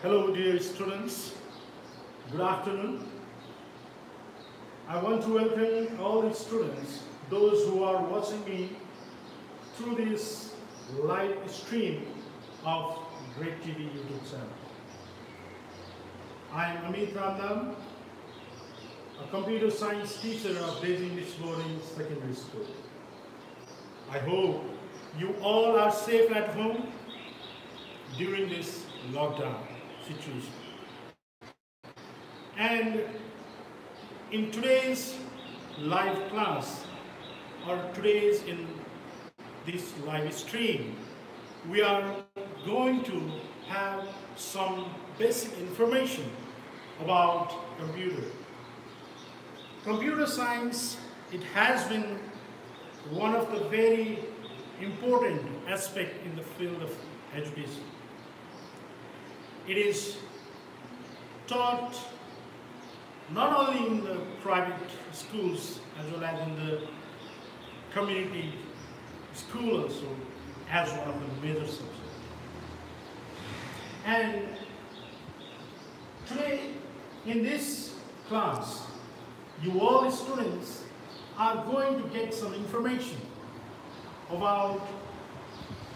Hello dear students, good afternoon. I want to welcome all the students, those who are watching me through this live stream of Great TV YouTube channel. I am Amit Ramdam, a computer science teacher of Daisy English Boarding Secondary School. I hope you all are safe at home during this lockdown situation. And in today's live class, or today's in this live stream, we are going to have some basic information about computer. Computer science, it has been one of the very important aspects in the field of education. It is taught not only in the private schools as well as in the community school also as one of the major subjects. And today in this class, you all students are going to get some information about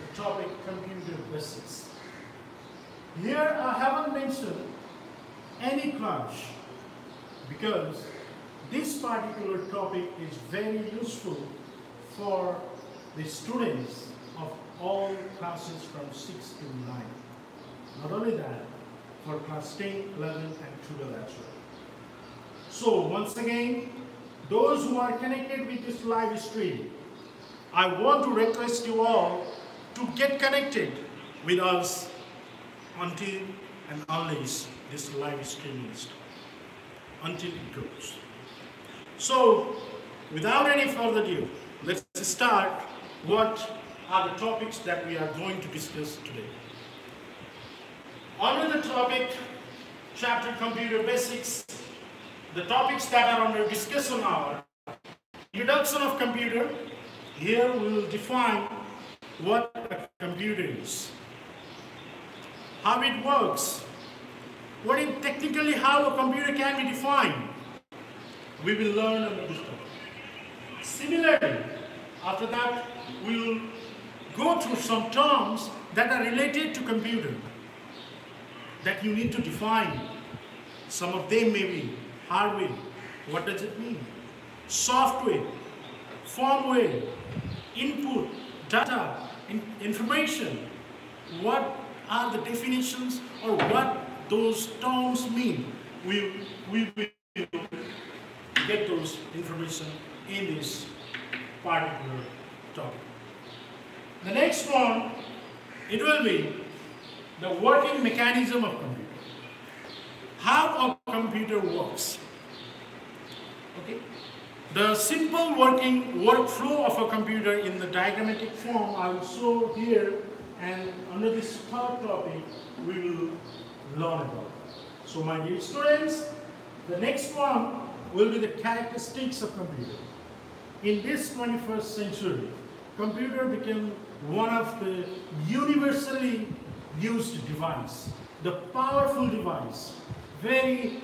the topic computer basics. Here I haven't mentioned any class because this particular topic is very useful for the students of all classes from 6 to 9. Not only that, for class 10, 11 and 12 as well. So once again, those who are connected with this live stream, I want to request you all to get connected with us until and unless this live stream is done, until it goes. So, without any further ado, let's start what are the topics that we are going to discuss today. Under the topic, chapter Computer Basics, the topics that are under discussion are introduction of computer. Here we will define what a computer is, how it works, technically how a computer can be defined. We will learn about this topic. Similarly, after that, we will go through some terms that are related to computer that you need to define. Some of them may be hardware. What does it mean? Software, firmware, input, data, information. What are the definitions or what those terms mean? We will get those information in this particular topic. The next one, it will be the working mechanism of computer. How a computer works. Okay. The simple workflow of a computer in the diagrammatic form I will show here, and under this third topic we will learn about. So my dear students, the next one will be the characteristics of computer. In this 21st century, computer became one of the universally used device, the powerful device, very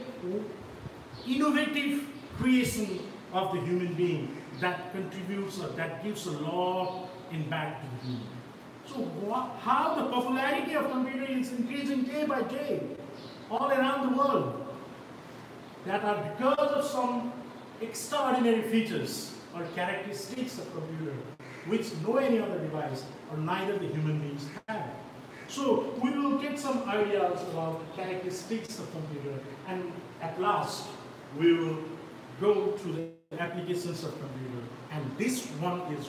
innovative creation of the human being that contributes or that gives a lot impact to the human. So how the popularity of computer is increasing day by day all around the world, that are because of some extraordinary features or characteristics of computer which no any other device or neither the human beings have. So we will get some ideas about the characteristics of computer, and at last we will go to the applications of computer, and this one is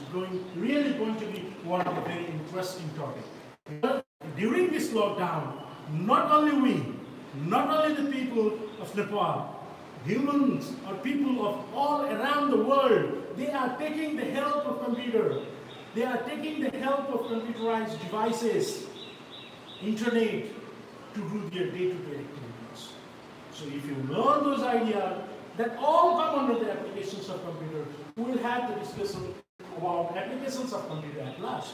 really going to be one of the very interesting topics. During this lockdown, not only the people of Nepal, humans or people of all around the world, they are taking the help of computer. They are taking the help of computerized devices, internet, to do their day-to-day activities. So if you learn those ideas, that all come under the applications of computer, we will have the discussion about applications of computer at last.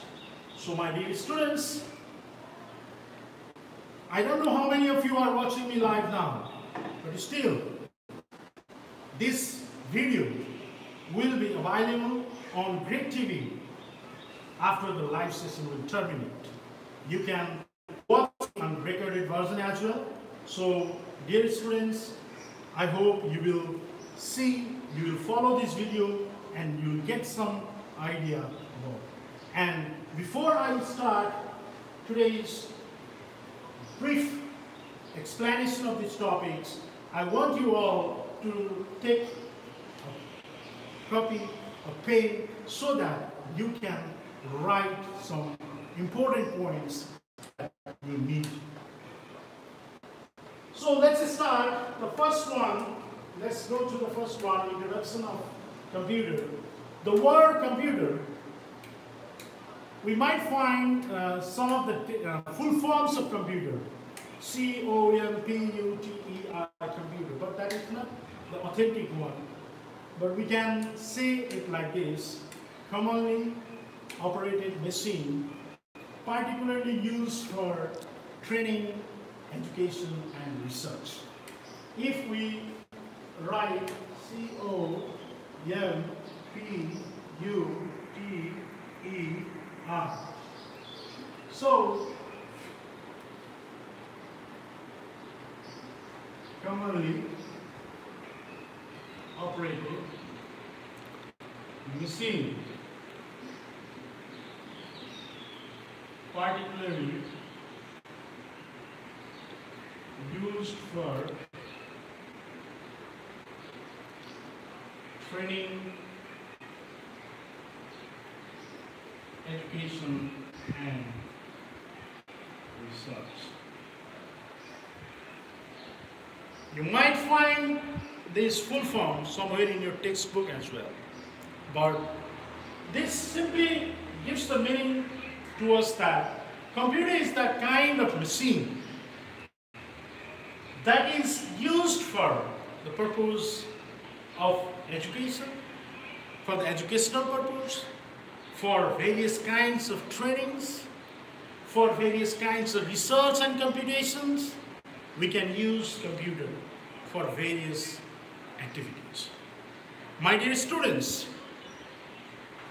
So my dear students, I don't know how many of you are watching me live now, but still, this video will be available on Great TV after the live session will terminate. You can watch on recorded version as well. So, dear students, I hope you will see, you will follow this video and you will get some idea about it. And before I start today's brief explanation of these topics, I want you all to take a copy of pen so that you can write some important points that you need. So let's start the first one. Let's go to the first one, introduction of computer. The word computer, we might find some of the full forms of computer. C-O-M-P-U-T-E-R, computer, but that is not the authentic one. But we can say it like this: commonly operated machine, particularly used for training, education, and research. If we write C-O-M-P-U-T-E-R, so commonly operated machine, particularly used for training, education, and research. You might find this full form somewhere in your textbook as well. But this simply gives the meaning to us that computer is that kind of machine that is used for the purpose of education, for the educational purpose, for various kinds of trainings, for various kinds of research and computations. We can use computer for various activities. My dear students,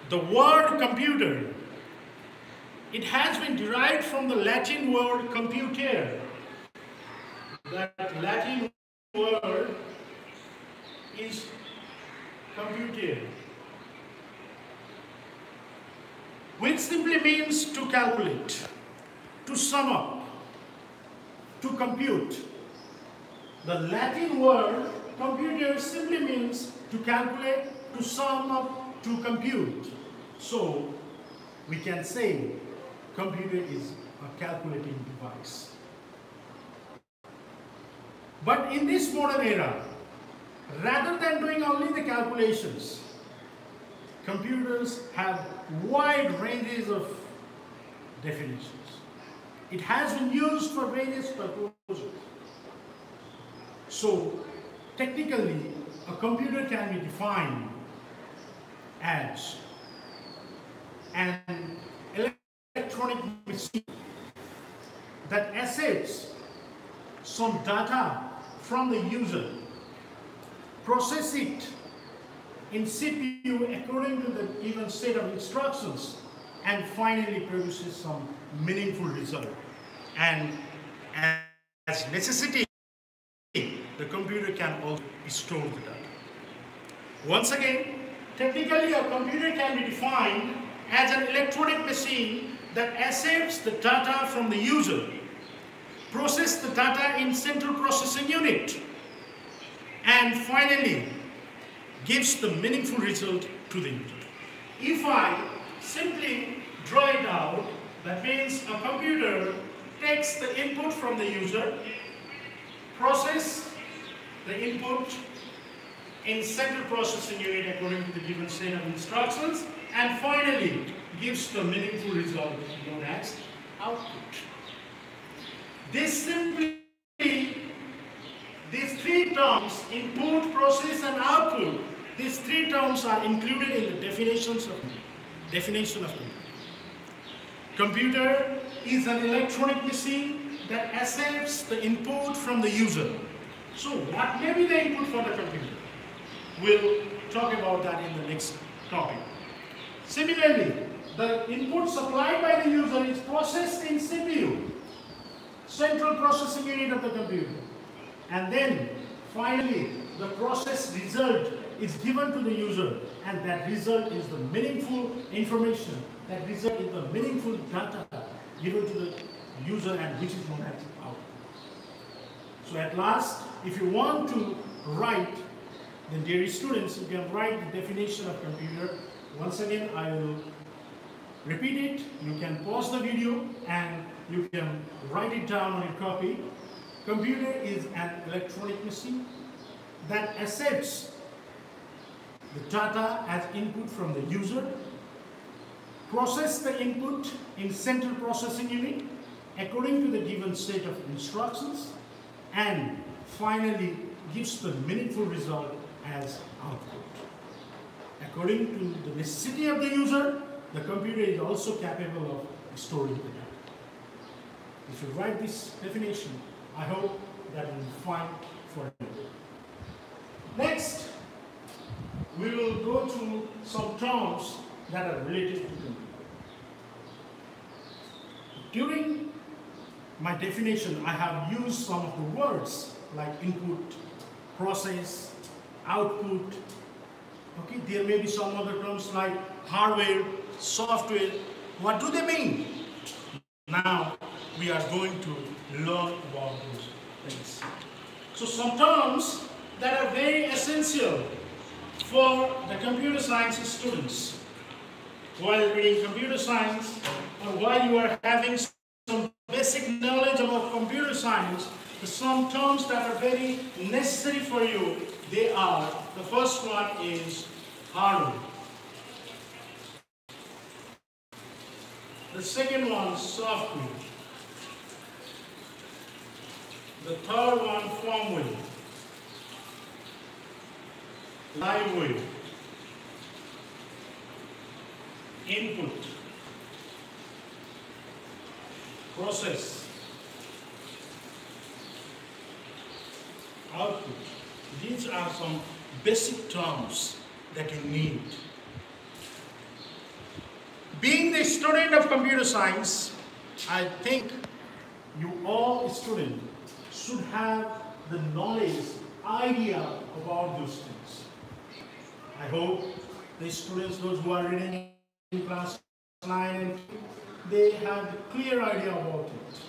the word computer, it has been derived from the Latin word computere. That Latin word is computere, which simply means to calculate, to sum up, to compute. The Latin word computer simply means to calculate, to sum up, to compute. So we can say computer is a calculating device. But in this modern era, rather than doing only the calculations, computers have wide ranges of definitions. It has been used for various purposes. So, technically, a computer can be defined as an electronic machine that accepts some data from the user, process it in CPU according to the given set of instructions, and finally produces some meaningful result. And as necessity, the computer can also store the data. Once again, technically a computer can be defined as an electronic machine that accepts the data from the user, process the data in central processing unit, and finally gives the meaningful result to the user. If I simply draw it out, that means a computer takes the input from the user, process the input in central processing unit according to the given set of instructions, and finally gives the meaningful result known as output. These three terms, input, process, and output, these three terms are included in the definition of computer. Computer is an electronic machine that accepts the input from the user. So what may be the input for the computer? We'll talk about that in the next topic. Similarly, the input supplied by the user is processed in CPU, central processing unit of the computer. And then finally, the process result is given to the user, and that result is the meaningful information, that result is the meaningful data given to the user, and which is known as output. So at last, if you want to write, then dear students, you can write the definition of computer. Once again, I will repeat it. You can pause the video and you can write it down on your copy. Computer is an electronic machine that accepts the data as input from the user, process the input in central processing unit according to the given set of instructions, and finally gives the meaningful result as output. According to the necessity of the user, the computer is also capable of storing the data. If you write this definition, I hope that you will find for you. Next, we will go through some terms that are related to computer. During my definition, I have used some of the words like input, process, output. Okay, there may be some other terms like hardware, software. What do they mean? Now we are going to learn about those things. So some terms that are very essential for the computer science students. While reading computer science, or while you are having some basic knowledge about computer science, some terms that are very necessary for you, they are, the first one is hardware. The second one, software. The third one, firmware. Liveware. Input. Process. Output. These are some basic terms that you need. Being the student of computer science, I think you all students should have the knowledge, idea about those things. I hope the students, those who are reading in class 9 and 10, they have a clear idea about it.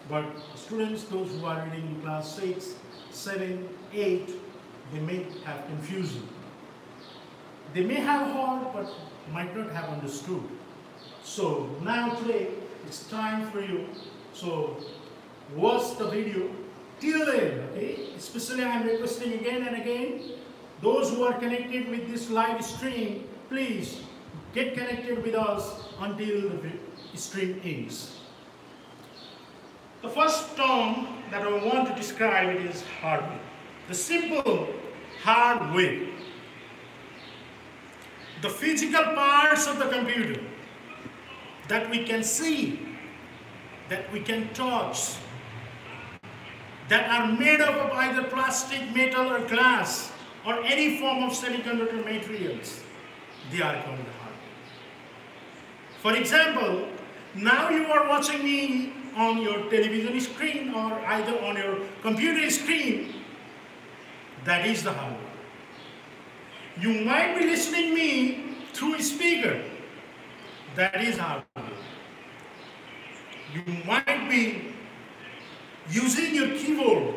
But students, those who are reading in class 6, 7, 8, they may have confusion. They may have heard but might not have understood. So now today it's time for you. So watch the video till then, okay? Especially I am requesting again and again, those who are connected with this live stream, please get connected with us until the stream ends. The first term that I want to describe it is hardware. The simple hardware. The physical parts of the computer that we can see, that we can touch, that are made up of either plastic, metal or glass or any form of semiconductor materials, they are called hardware. For example, now you are watching me on your television screen or either on your computer screen, that is the hardware. You might be listening me through a speaker, that is hardware. You might be using your keyboard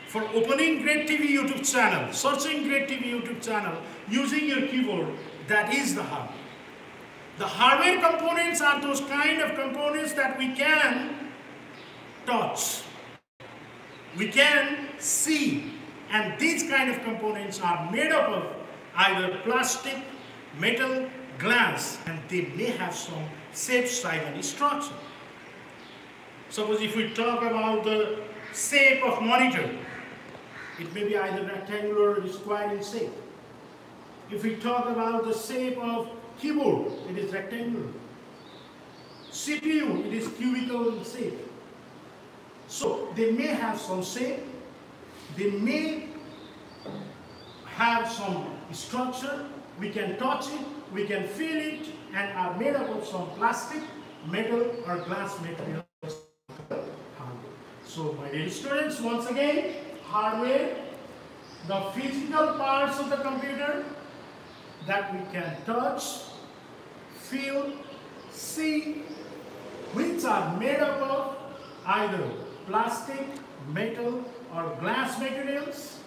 for opening Great TV YouTube channel, searching Great TV YouTube channel, using your keyboard, that is the hardware. The hardware components are those kind of components that we can touch, we can see, and these kind of components are made up of either plastic, metal, glass, and they may have some shape, size and structure. Suppose if we talk about the shape of monitor, it may be either rectangular or square in shape. If we talk about the shape of keyboard, it is rectangular. CPU, it is cubical in shape. So they may have some shape, they may have some structure, we can touch it, we can feel it, and are made up of some plastic, metal or glass materials. So my dear students, once again, hardware, the physical parts of the computer that we can touch, feel, see, which are made up of either plastic, metal or glass materials,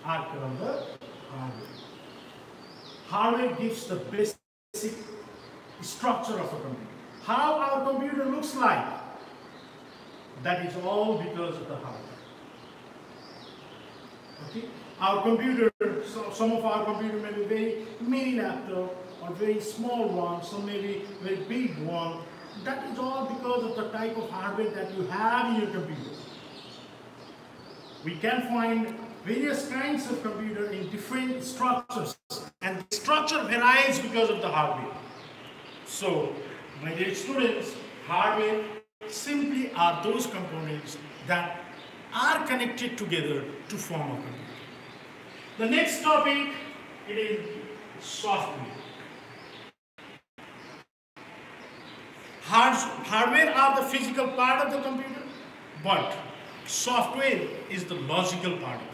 are called the hardware. Hardware gives the basic structure of a computer. How our computer looks like, that is all because of the hardware. Okay? Our computer, some of our computer may be very mini laptop or very small one, some may be very big one. That is all because of the type of hardware that you have in your computer. We can find various kinds of computer in different structures, and the structure varies because of the hardware. So, my dear students, hardware simply are those components that are connected together to form a computer. The next topic, it is software. Hardware are the physical part of the computer, but software is the logical part of it.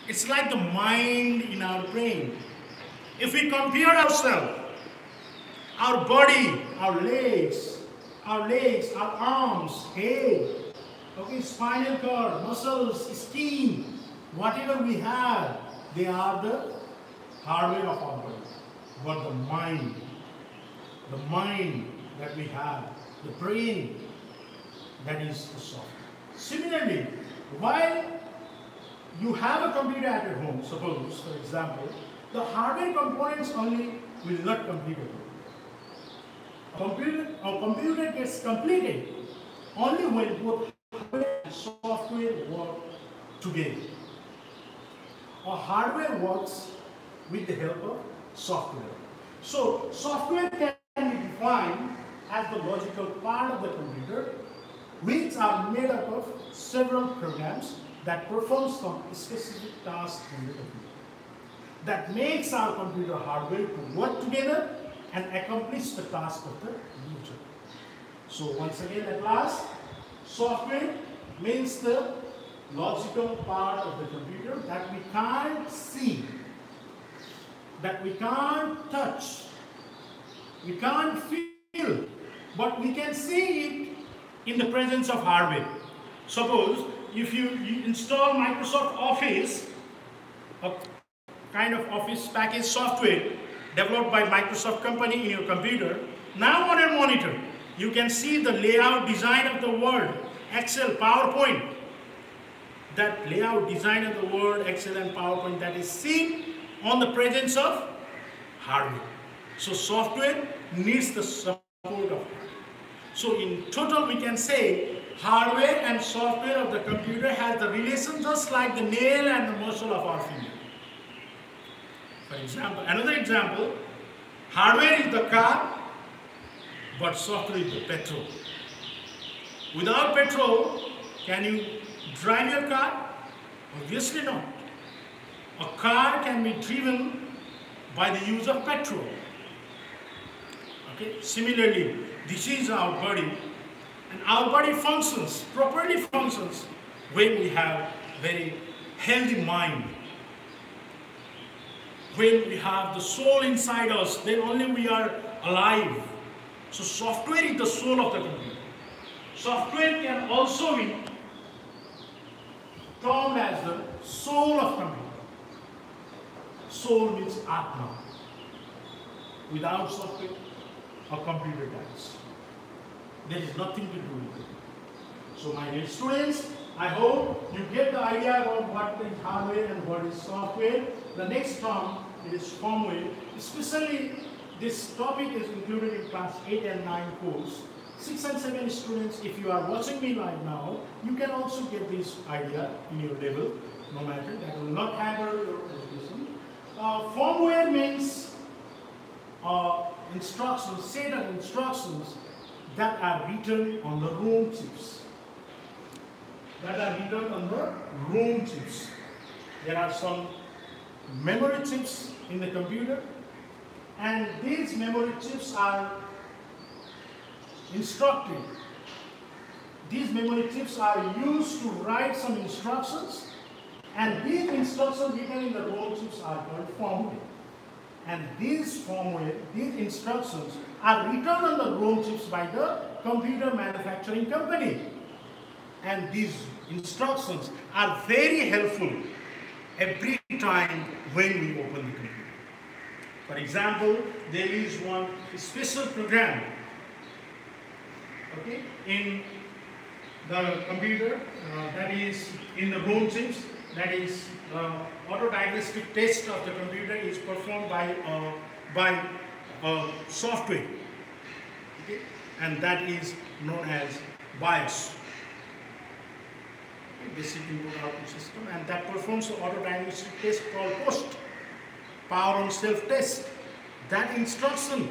It's like the mind in our brain. If we compare ourselves, our body, our legs, our arms, head, okay, spinal cord, muscles, skin, whatever we have, they are the hardware of our body. But the mind that we have, the brain, that is the software. Similarly, while you have a computer at your home, suppose, for example, the hardware components only will not complete it. A computer gets completed only when both hardware and software work together. Or hardware works with the help of software. So, software can be defined as the logical part of the computer, which are made up of several programs that perform some specific tasks on the computer. That makes our computer hardware to work together and accomplish the task of the user. So once again, at last, software means the logical part of the computer that we can't see, that we can't touch, we can't feel, but we can see it in the presence of hardware. Suppose if you install Microsoft Office, a kind of office package software developed by Microsoft company in your computer, now on your monitor, you can see the layout design of the Word, Excel, PowerPoint. That layout design of the Word, Excel and PowerPoint that is seen on the presence of hardware. So software needs the support of hardware. So in total we can say hardware and software of the computer has the relation just like the nail and the muscle of our finger. For example, another example, hardware is the car, but software is the petrol. Without petrol, can you drive your car? Obviously not. A car can be driven by the use of petrol. Okay? Similarly, this is our body, and our body functions, properly functions, when we have very healthy mind. When we have the soul inside us, then only we are alive. So software is the soul of the computer. Software can also be termed as the soul of computer. Soul means Atma. Without software, a computer dies. There is nothing to do with it. So my dear students, I hope you get the idea about what is hardware and what is software. The next term, it is firmware. Especially this topic is included in class 8 and 9 course. 6 and 7 students, if you are watching me right now, you can also get this idea in your level, no matter, that will not hamper your education. Firmware means instructions, set of instructions that are written on the room chips. that are written on the ROM chips. There are some memory chips in the computer, and these memory chips are instructed. These memory chips are used to write some instructions, and these instructions written in the ROM chips are called firmware. And these firmware, these instructions are written on the ROM chips by the computer manufacturing company. And these instructions are very helpful every time when we open the computer. For example, there is one special program, okay, in the computer that is in the ROM chips, that is auto-diagnostic test of the computer is performed by software, okay, and that is known as BIOS, basic input output system, and that performs the auto-diagnostic test called POST, power on self test. That instruction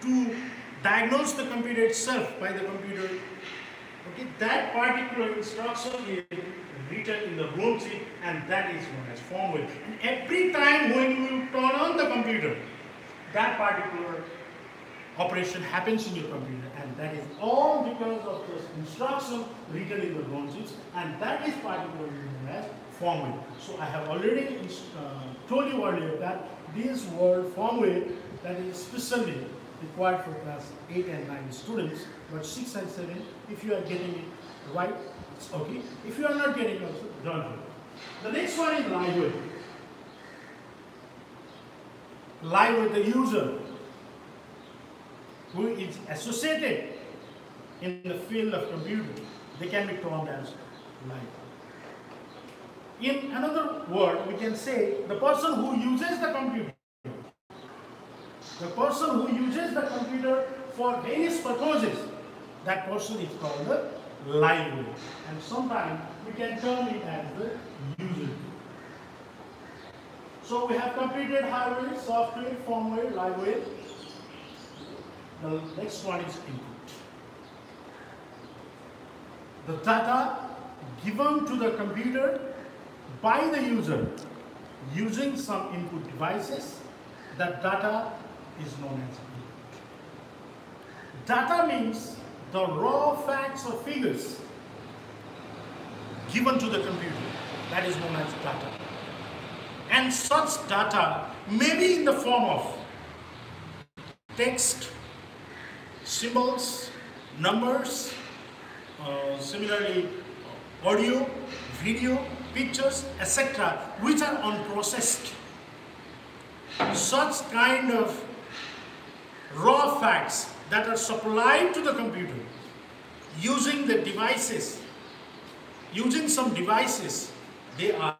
to diagnose the computer itself by the computer, okay, that particular instruction is written in the ROM chip, and that is known as firmware. And every time when you turn on the computer, that particular operation happens in your computer, and that is all because of this instruction written in the ROM chips, and that is particularly known as firmware. So I have already told you earlier that this word firmware, that is especially required for class 8 and 9 students, but 6 and 7, if you are getting it right, it's okay. If you are not getting it also, don't worry. The next one is live. Live with the user who is associated in the field of computer, they can be termed as live. In another word, we can say the person who uses the computer. The person who uses the computer for various purposes, that person is called the live. And sometimes we can term it as the user. So we have completed hardware, software, firmware, liveware. The next one is input. The data given to the computer by the user using some input devices, that data is known as input. Data means the raw facts or figures given to the computer, that is known as data. And such data may be in the form of text, symbols, numbers, similarly audio, video, pictures, etc., which are unprocessed. Such kind of raw facts that are supplied to the computer using the devices, using some devices, they are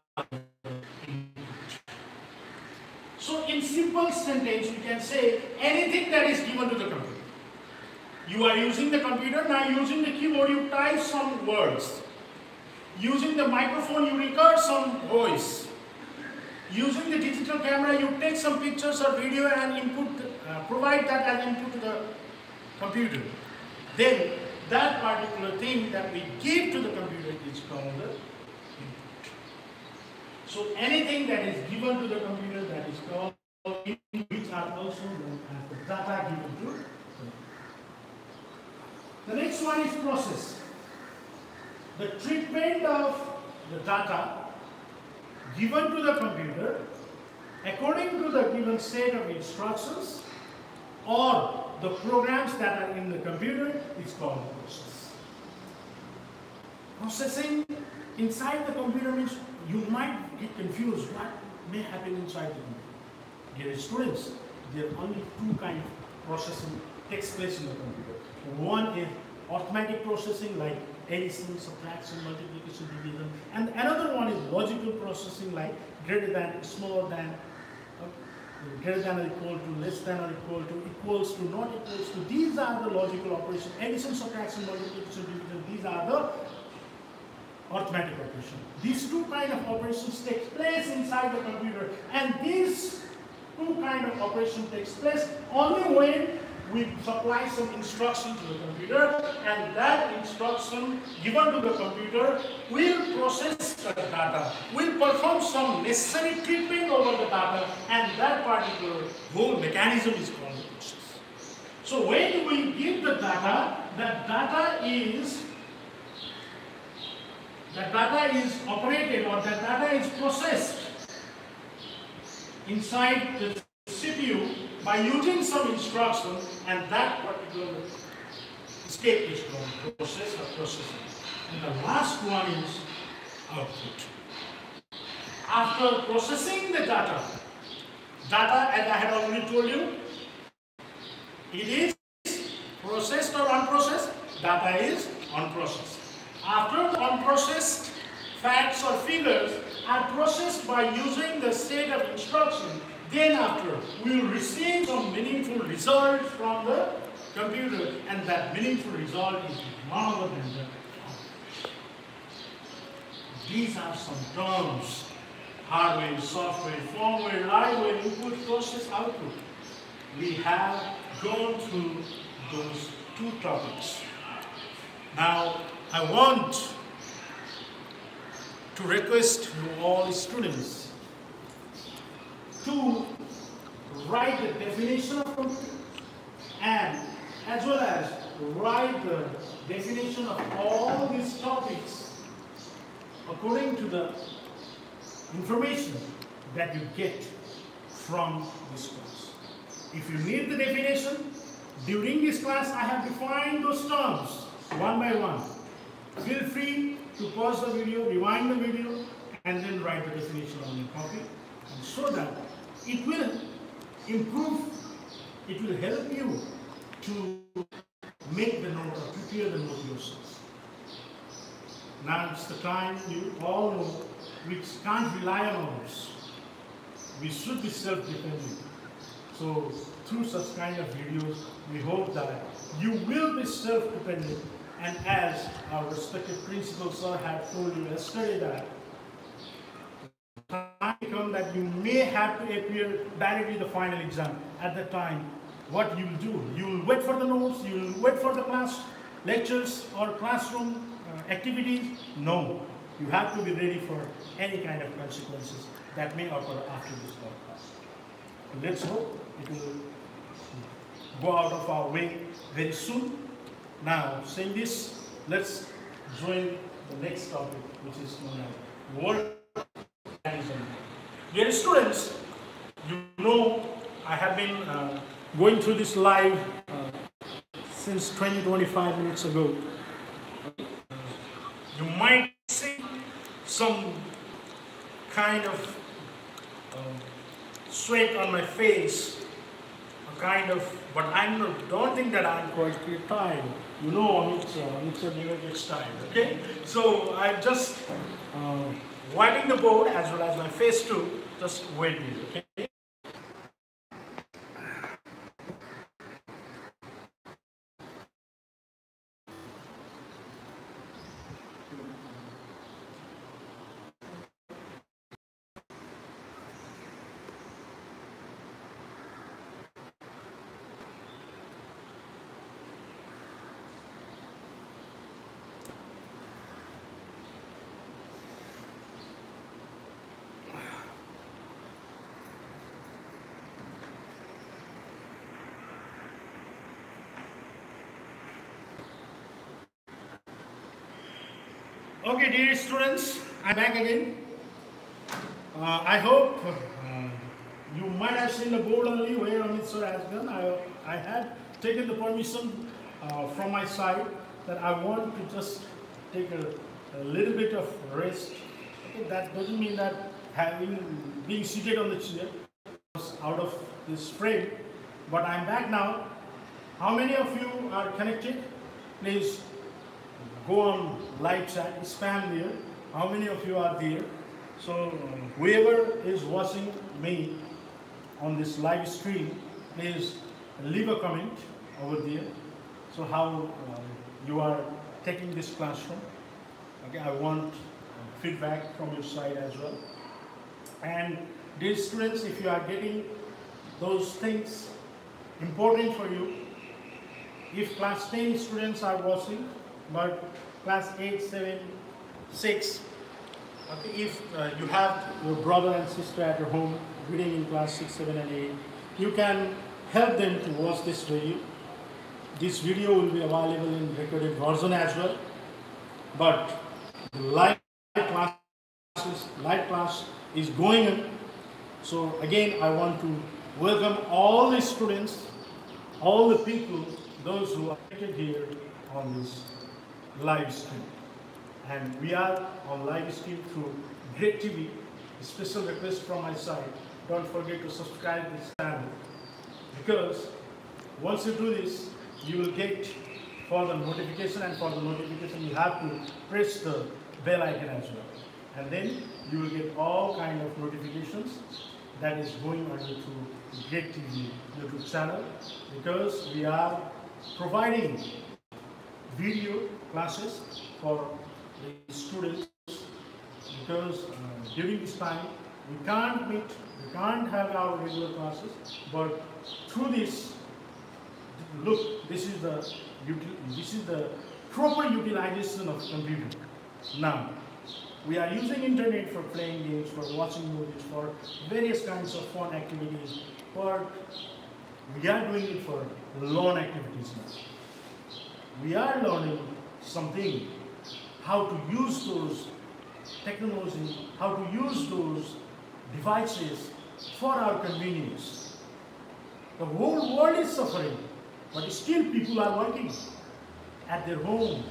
input. So in simple sentence, we can say anything that is given to the computer. You are using the computer, now using the keyboard you type some words. Using the microphone you record some voice. Using the digital camera you take some pictures or video and input, provide that as input to the computer. Then that particular thing that we give to the computer is called the input. So anything that is given to the computer, that is called input, which are also known as the data given to the computer. The next one is process. The treatment of the data given to the computer according to the given set of instructions or the programs that are in the computer is called process. Processing inside the computer means you might get confused what may happen inside the computer. Dear students, there are only two kinds of processing takes place in the computer. One is arithmetic processing like addition, subtraction, multiplication, division, and another one is logical processing like greater than, smaller than, greater than or equal to, less than or equal to, equals to, not equals to. These are the logical operations. Addition, subtraction, multiplication, division, these are the arithmetic operations. These two kinds of operations take place inside the computer, and these two kinds of operations takes place only when we supply some instruction to the computer, and that instruction given to the computer will process the data, will perform some necessary treatment over the data, and that particular whole mechanism is called the process. So when we give the data, that data is operated, or that data is processed inside the CPU by using some instruction, and that particular step is called process or processing. And the last one is output. After processing the data, as I had already told you, it is processed or unprocessed. Data is unprocessed. After the unprocessed facts or figures are processed by using the set of instruction, then after we will receive some meaningful result from the computer, and that meaningful result is none other than the output. These are some terms: hardware, software, firmware, liveware, input, process, output. We have gone through those two topics. Now, I want to request you all students to write the definition of computer, and as well as write the definition of all these topics according to the information that you get from this class. If you need the definition, during this class I have defined those terms one by one. Feel free to pause the video, rewind the video, and then write the definition on your copy, and so that it will improve, it will help you to make the note or prepare the note yourself. Now it's the time you all know we can't rely on others. We should be self-dependent. So through such kind of videos, we hope that you will be self-dependent, and as our respected principal sir had told you yesterday, that time come that you may have to appear directly the final exam. At that time, what you will do? You will wait for the notes, you will wait for the class lectures or classroom activities. No, you have to be ready for any kind of consequences that may occur after this podcast. Let's hope it will go out of our way very soon. Now, saying this, let's join the next topic, which is known as world mechanism. Dear students, you know I have been going through this live since 20-25 minutes ago. You might see some kind of sweat on my face, a kind of, but I don't think that I'm quite tired. You know, Amit never gets tired, okay? So I'm just wiping the board as well as my face too. Just wait me, okay? Okay, dear students, I'm back again. I hope you might have seen the board only where Amit sir has done. I had taken the permission from my side that I want to just take a little bit of rest. Okay, that doesn't mean that being seated on the chair was out of this frame, but I'm back now. How many of you are connected? Please go on live chat, spam there. How many of you are there? So whoever is watching me on this live stream, please leave a comment over there. So how you are taking this classroom. Okay, I want feedback from your side as well. And dear students, if you are getting those things important for you, if class 10 students are watching, but class 8, 7, 6, okay, if you have your brother and sister at your home reading in class 6, 7 and 8, you can help them to watch this video. This video will be available in recorded version as well. But the live class is going on. So again, I want to welcome all the students, all the people, those who are here on this live stream. And we are on live stream through Great TV. A special request from my side, don't forget to subscribe to this channel, because once you do this, you will get for the notification, and for the notification you have to press the bell icon as well. And then you will get all kind of notifications that is going on to Great TV YouTube channel, because we are providing video classes for the students, because during this time we can't meet, we can't have our regular classes, but through this, look, this is the proper utilization of computer. Now we are using internet for playing games, for watching movies, for various kinds of fun activities, but we are doing it for learn activities now. We are learning something, how to use those technology, how to use those devices for our convenience. The whole world is suffering, but still people are working at their home,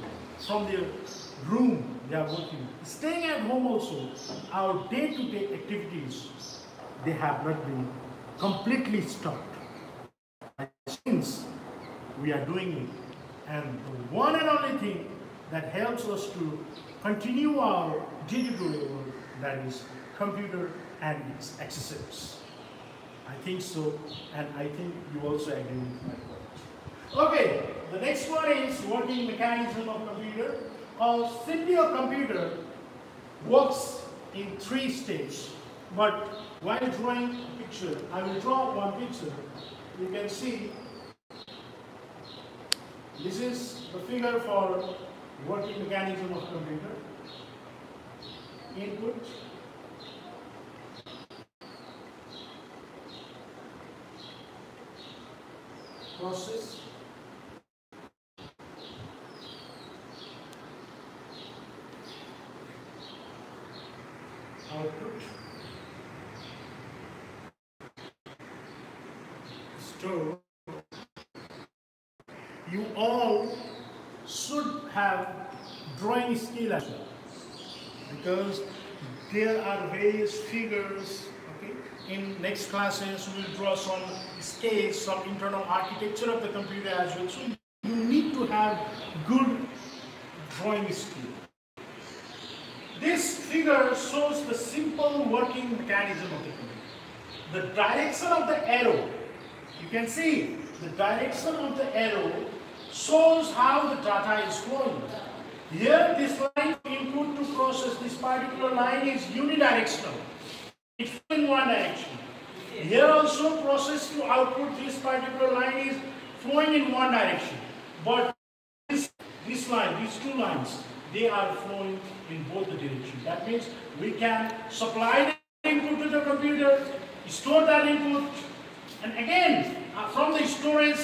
from their room they are working. Staying at home also, our day-to-day activities, they have not been completely stopped. Since we are doing it, and the one and only thing that helps us to continue our day-to-day work, that is computer and its accessories. I think so, and I think you also agree with my point. Okay, the next one is working mechanism of computer. Simply a computer works in 3 stages. But while drawing a picture, I will draw one picture. You can see this is the figure for working mechanism of computer. Input, process, output, store. You all should have drawing skill as well, because there are various figures. Okay, in next classes we will draw some scales, some internal architecture of the computer as well. So you need to have good drawing skill. This figure shows the simple working mechanism of the computer. The direction of the arrow, you can see the direction of the arrow shows how the data is flowing. Here this line input to process, this particular line is unidirectional. It's in one direction. Here also process to output, this particular line is flowing in one direction. But this line, these 2 lines, they are flowing in both the directions. That means we can supply the input to the computer, store that input, and again from the storage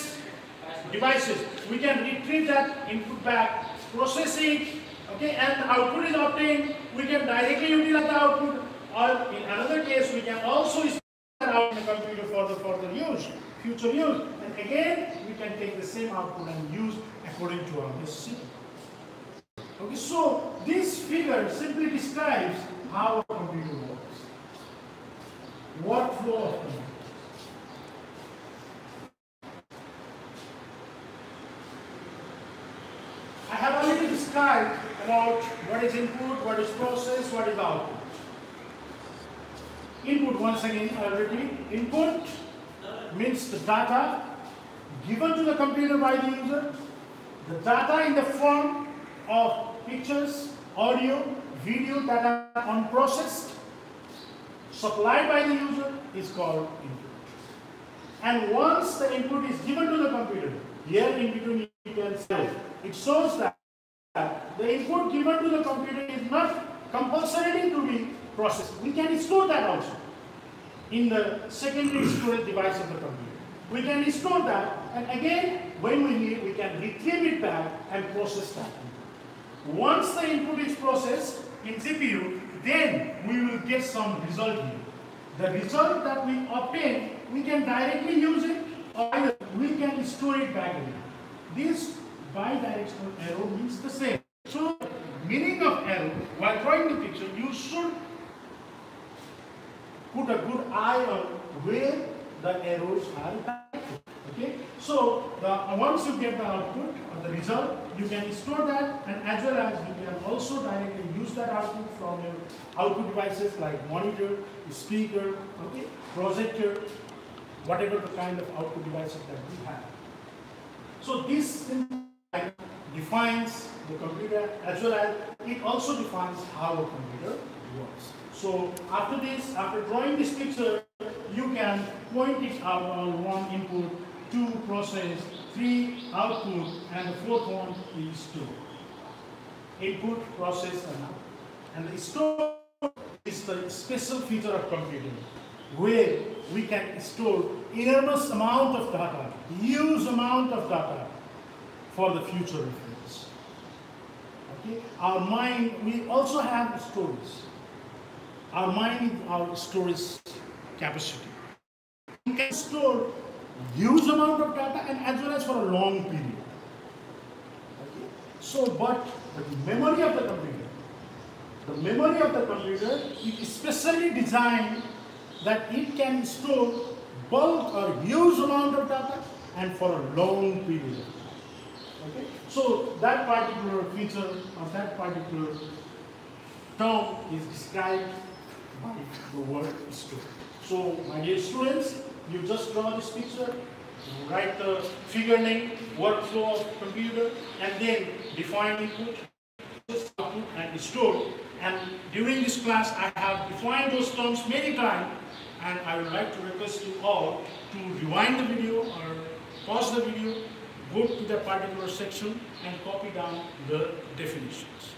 devices we can retrieve that input back, process it, okay, and the output is obtained. We can directly utilize the output, or in another case we can also store that out in the computer for the further use, future use, and again we can take the same output and use according to our necessity. Okay, so this figure simply describes how a computer works. Workflow of computer. I have already described about what is input, what is process, what is output. Input, once again, already. Input means the data given to the computer by the user. The data in the form of pictures, audio, video that are unprocessed, supplied by the user, is called input. And once the input is given to the computer, Here in between you can say it shows that the input given to the computer is not compulsory to be processed. We can store that also in the secondary storage device of the computer. We can store that, and again, when we need, we can retrieve it back and process that. Once the input is processed in CPU, then we will get some result here. The result that we obtain, we can directly use it, or either we can store it back again. This bidirectional arrow means the same. So, meaning of arrow, while drawing the picture, you should put a good eye on where the arrows are directed. Okay? So, once you get the output or the result, you can store that, and as well as you can also directly use that output from your output devices like monitor, speaker, okay, projector, whatever the kind of output devices that we have. So this defines the computer, as well as it also defines how a computer works. So after this, after drawing this picture, you can point it out on 1 input, 2 process, 3 output, and the 4th one is store. Input, process, and output. And the store is the special feature of computing, where we can store enormous amount of data, huge amount of data for the future reference. Okay? Our mind, we also have storage. Our mind is our storage capacity. We can store huge amount of data and as well as for a long period. Okay? So, but the memory of the computer is specially designed that it can store bulk or huge amount of data and for a long period. Okay? So that particular feature or that particular term is described by the word store. So my dear students, you just draw this picture, write the figure name, workflow of computer, and then define input, output, and store. And during this class, I have defined those terms many times, and I would like to request you all to rewind the video or pause the video, go to that particular section, and copy down the definitions.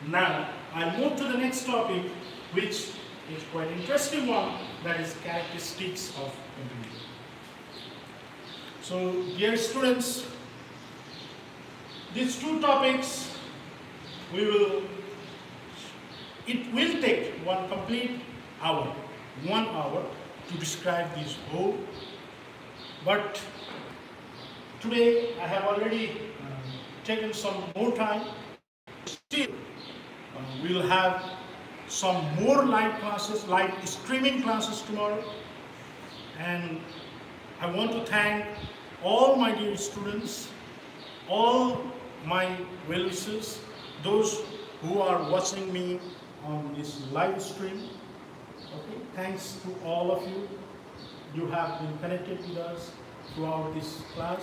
Now, I move to the next topic, which is quite an interesting one, that is characteristics of computer. So, dear students, these 2 topics, it will take one complete hour, 1 hour to describe this whole. But today I have already taken some more time. Still, we will have some more live classes, live streaming classes tomorrow. And I want to thank all my dear students, all my well-wishers, those who are watching me on this live stream. Okay, thanks to all of you. You have been connected with us throughout this class.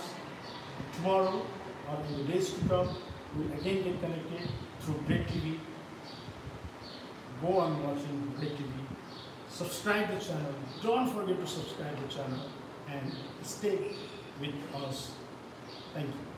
Tomorrow or in the days to come, we will again get connected through Great TV. Go on watching Great TV. Subscribe the channel. Don't forget to subscribe the channel and stay with us. Thank you.